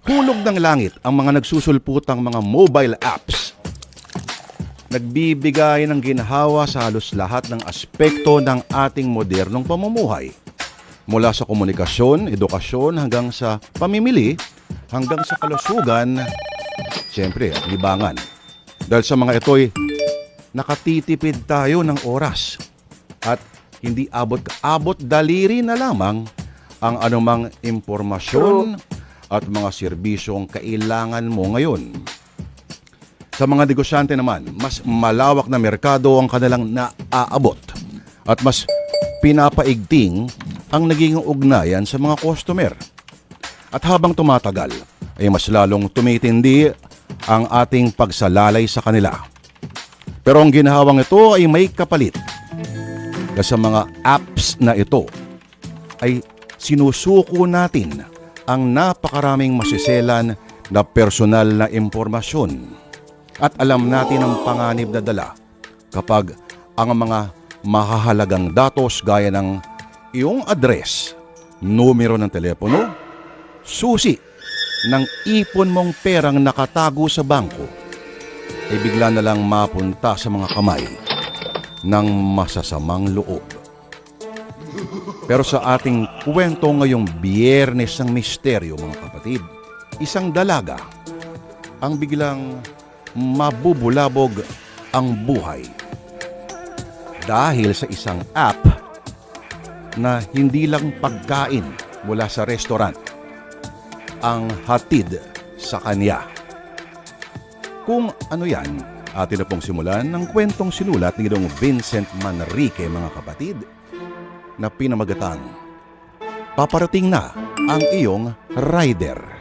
Hulog ng langit ang mga nagsusulputang mga mobile apps. Nagbibigay ng ginhawa sa halos lahat ng aspekto ng ating modernong pamumuhay. Mula sa komunikasyon, edukasyon, hanggang sa pamimili, hanggang sa kalusugan, siyempre at libangan. Dahil sa mga ito'y nakatitipid tayo ng oras at hindi abot daliri na lamang ang anumang impormasyon at mga serbisyong kailangan mo ngayon. Sa mga negosyante naman, mas malawak na merkado ang kanilang naaabot at mas pinapaigting ang naging ugnayan sa mga customer. At habang tumatagal, ay mas lalong tumitindi ang ating pagsalalay sa kanila. Pero ang ginhawang ito ay may kapalit. Kasi sa mga apps na ito ay sinusuko natin ang napakaraming masiselan na personal na impormasyon. At alam natin ang panganib na dala kapag ang mga mahahalagang datos gaya ng iyong address, numero ng telepono, susi ng ipon mong perang nakatago sa bangko ay bigla na lang mapunta sa mga kamay ng masasamang loob. Pero sa ating kwento ngayong Biyernes ng Misteryo, mga kapatid, isang dalaga ang biglang mabubulabog ang buhay dahil sa isang app na hindi lang pagkain mula sa restaurant ang hatid sa kanya. Kung ano yan, atin na pong simulan ng kwentong sinulat ni Ginoong Vincent Manrique, mga kapatid, na pinamagatang Paparating na ang iyong rider.